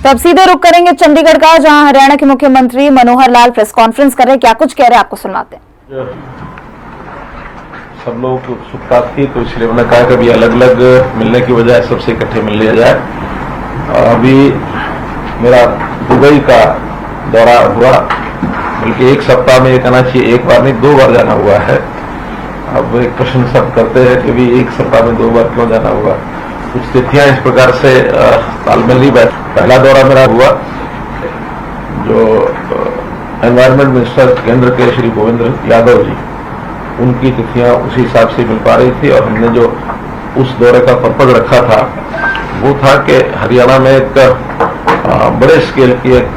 तो अब सीधे रुक करेंगे चंडीगढ़ का, जहां हरियाणा के मुख्यमंत्री मनोहर लाल प्रेस कॉन्फ्रेंस कर रहे हैं। क्या कुछ कह रहे हैं आपको सुनाते हैं। सब लोगों की उत्सुकता थी तो इसलिए मैंने कहा कि अभी अलग अलग मिलने की बजाय सबसे इकट्ठे मिल लिया जाए। अभी मेरा दुबई का दौरा हुआ, बल्कि एक सप्ताह में ये कहना चाहिए एक बार नहीं 2 बार जाना हुआ है। अब एक प्रश्न सब करते हैं कि भी एक सप्ताह में 2 बार क्यों जाना हुआ। कुछ तिथियां इस प्रकार से तालमेल नहीं बैठ। पहला दौरा मेरा हुआ जो एनवायरमेंट मिनिस्टर केंद्र के श्री गोविंद यादव जी, उनकी तिथियां उसी हिसाब से मिल पा रही थी और हमने जो उस दौरे का पर्पज रखा था वो था कि हरियाणा में एक बड़े स्केल की एक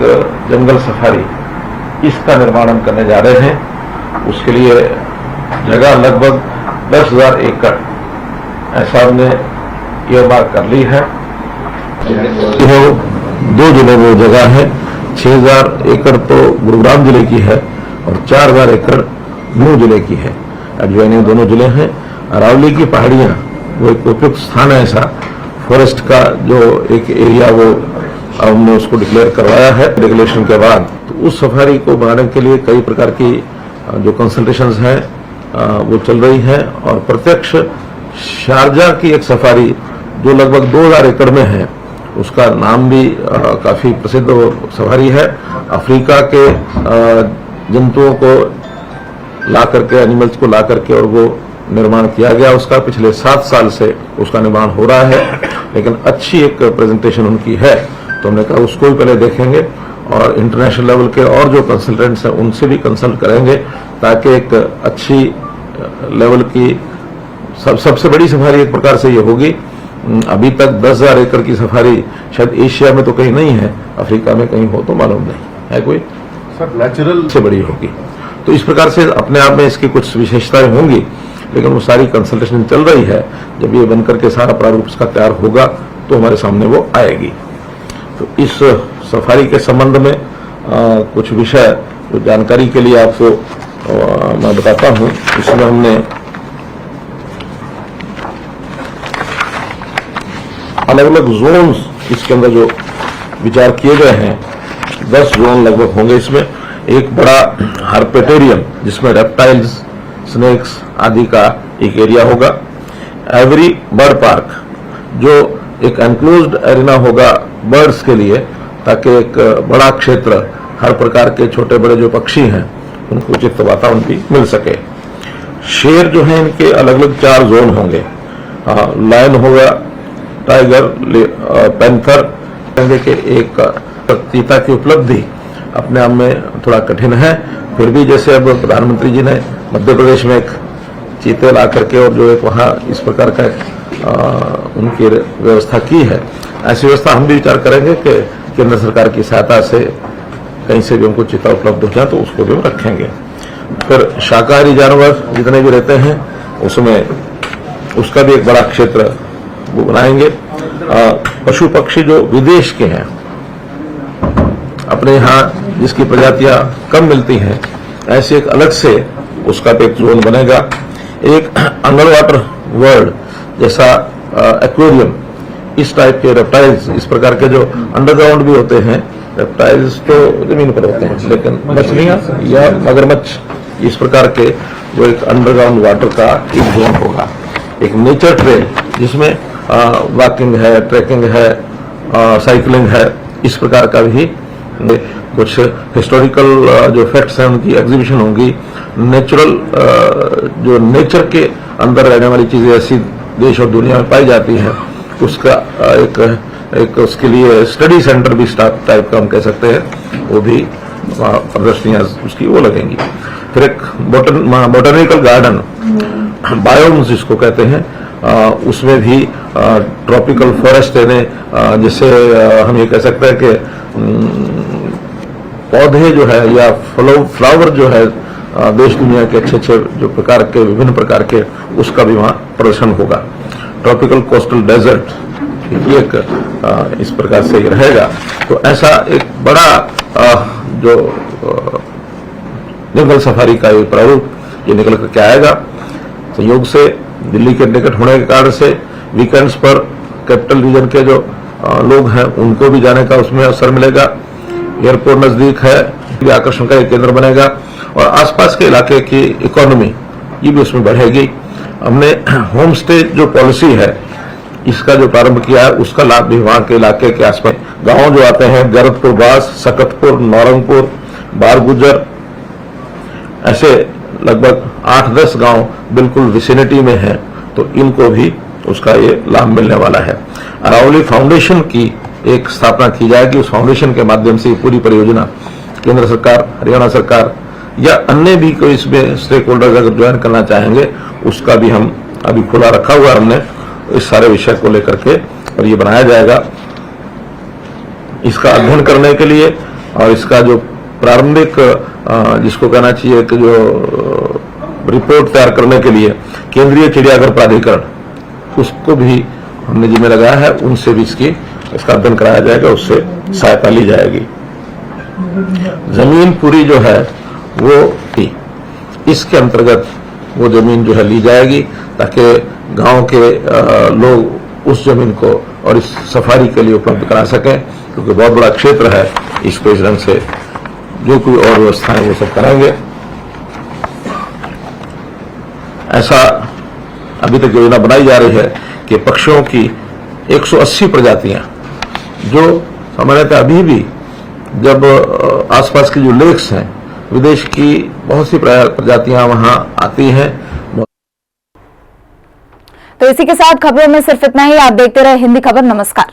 जंगल सफारी, इसका निर्माण हम करने जा रहे हैं। उसके लिए जगह लगभग 10,000 एकड़ ऐसा हमने ये बात कर ली है। तो 2 जिलों में जगह है, 6,000 एकड़ तो गुरुग्राम जिले की है और 4,000 एकड़ नूह जिले की है। एडजॉइनिंग दोनों जिले हैं। अरावली की पहाड़ियां वो एक उपयुक्त स्थान है ऐसा फॉरेस्ट का जो एक एरिया, वो हमने उसको डिक्लेयर करवाया है रेगुलेशन के बाद। तो उस सफारी को बनाने के लिए कई प्रकार की जो कंसल्टेशंस हैं वो चल रही है और प्रत्यक्ष शारजा की एक सफारी जो लगभग 2,000 एकड़ में है, उसका नाम भी काफी प्रसिद्ध सफारी है। अफ्रीका के जंतुओं को ला करके, एनिमल्स को ला करके और वो निर्माण किया गया। उसका पिछले 7 साल से उसका निर्माण हो रहा है, लेकिन अच्छी एक प्रेजेंटेशन उनकी है, तो हमने कहा उसको भी पहले देखेंगे और इंटरनेशनल लेवल के और जो कंसल्टेंट्स हैं उनसे भी कंसल्ट करेंगे ताकि एक अच्छी लेवल की सबसे बड़ी सफारी एक प्रकार से ये होगी। अभी तक 10,000 एकड़ की सफारी शायद एशिया में तो कहीं नहीं है, अफ्रीका में कहीं हो तो मालूम नहीं है कोई, सर नेचुरल से बड़ी होगी। तो इस प्रकार से अपने आप में इसकी कुछ विशेषताएं होंगी, लेकिन वो सारी कंसल्टेशन चल रही है। जब ये बनकर के सारा प्रारूप इसका तैयार होगा तो हमारे सामने वो आएगी। तो इस सफारी के संबंध में कुछ विषय जो जानकारी के लिए आपको मैं बताता हूं। इसमें हमने अलग अलग जोन्स इसके अंदर जो विचार किए गए हैं, 10 जोन लगभग होंगे इसमें। एक बड़ा हर्पेटेरियम जिसमें रेप्टाइल्स, स्नेक्स आदि का एक एरिया होगा। एवरी बर्ड पार्क जो एक एनक्लोज्ड एरिना होगा बर्ड्स के लिए, ताकि एक बड़ा क्षेत्र हर प्रकार के छोटे बड़े जो पक्षी हैं उनको उचित वातावरण भी मिल सके। शेर जो है इनके अलग अलग 4 जोन होंगे। लायन होगा, टाइगर, पैंथर के एक चीता की उपलब्धि अपने आप में थोड़ा कठिन है, फिर भी जैसे अब प्रधानमंत्री जी ने मध्य प्रदेश में एक चीते ला करके और जो एक वहाँ इस प्रकार का उनकी व्यवस्था की है, ऐसी व्यवस्था हम भी विचार करेंगे कि केंद्र सरकार की सहायता से कहीं से भी उनको चीता उपलब्ध हो जाए तो उसको भी रखेंगे। फिर शाकाहारी जानवर जितने भी रहते हैं उसमें उसका भी एक बड़ा क्षेत्र वो बनाएंगे। पशु पक्षी जो विदेश के हैं, अपने यहाँ जिसकी प्रजातियां कम मिलती हैं, ऐसे एक अलग से उसका भी एक जोन बनेगा। एक अंडर वाटर वर्ल्ड जैसा एक्वेरियम, इस टाइप के रेप्टाइल्स, इस प्रकार के जो अंडरग्राउंड भी होते हैं रेप्टाइल्स तो जमीन पर होते हैं, लेकिन मछलियां या मगरमच्छ इस प्रकार के वो एक अंडरग्राउंड वाटर का एक जोन होगा। एक नेचर ट्रेल जिसमें वॉकिंग है, ट्रैकिंग है, साइकिलिंग है, इस प्रकार का भी कुछ हिस्टोरिकल जो फैक्ट्स हैं उनकी एग्जीबिशन होगी। नेचुरल जो नेचर के अंदर रहने वाली चीजें ऐसी देश और दुनिया में पाई जाती हैं, उसका एक उसके लिए स्टडी सेंटर भी स्टाफ टाइप का हम कह सकते हैं, वो भी प्रदर्शनियां उसकी वो लगेंगी। फिर एक बोटनिकल गार्डन, बायोम्स जिसको कहते हैं, उसमें भी ट्रॉपिकल फॉरेस्ट यानी जिससे हम ये कह सकते हैं कि पौधे जो है या फ्लावर जो है देश दुनिया के अच्छे जो प्रकार के विभिन्न प्रकार के, उसका भी वहाँ प्रदर्शन होगा। ट्रॉपिकल कोस्टल डेजर्ट ये एक इस प्रकार से ही रहेगा। तो ऐसा एक बड़ा जो जंगल सफारी का ये प्रारूप ये निकल करके आएगा। संयोग से दिल्ली के निकट होने के कारण से वीकेंड्स पर कैपिटल रीजन के जो लोग हैं उनको भी जाने का उसमें अवसर मिलेगा। एयरपोर्ट नजदीक है, भी आकर्षण का एक केंद्र बनेगा और आसपास के इलाके की इकोनॉमी ये भी उसमें बढ़ेगी। हमने होम स्टे जो पॉलिसी है इसका जो प्रारंभ किया है उसका लाभ भी वहां के इलाके के आसपास गांव जो आते हैं, गरतपुर बास, सकतपुर, नौरंगपुर, बारगुजर, ऐसे लगभग 8-10 गांव बिल्कुल विसिनिटी में हैं, तो इनको भी उसका ये लाभ मिलने वाला है। अरावली फाउंडेशन की एक स्थापना की जाएगी। उस फाउंडेशन के माध्यम से पूरी परियोजना केंद्र सरकार, हरियाणा सरकार या अन्य भी कोई इसमें स्टेक होल्डर अगर ज्वाइन करना चाहेंगे उसका भी हम अभी खुला रखा हुआ है हमने इस सारे विषय को लेकर के, और ये बनाया जाएगा इसका अध्ययन करने के लिए। और इसका जो प्रारंभिक जिसको कहना चाहिए कि जो रिपोर्ट तैयार करने के लिए केंद्रीय चिड़ियाघर प्राधिकरण उसको भी हमने जिम्मे लगाया है, उनसे भी इसका अध्ययन कराया जाएगा, उससे सहायता ली जाएगी। जमीन पूरी जो है वो इसके अंतर्गत वो जमीन जो है ली जाएगी ताकि गांव के लोग उस जमीन को और इस सफारी के लिए उपलब्ध करा सकें, क्योंकि बहुत बड़ा क्षेत्र है। इसको इस ढंग से जो कोई और व्यवस्थाएं वो सब कराएंगे। ऐसा अभी तक योजना बनाई जा रही है कि पक्षियों की 180 प्रजातियां जो सामान्यतः अभी भी जब आसपास की जो लेक्स हैं विदेश की बहुत सी प्रजातियां वहां आती हैं। तो इसी के साथ खबरों में सिर्फ इतना ही। आप देखते रहे हिंदी खबर। नमस्कार।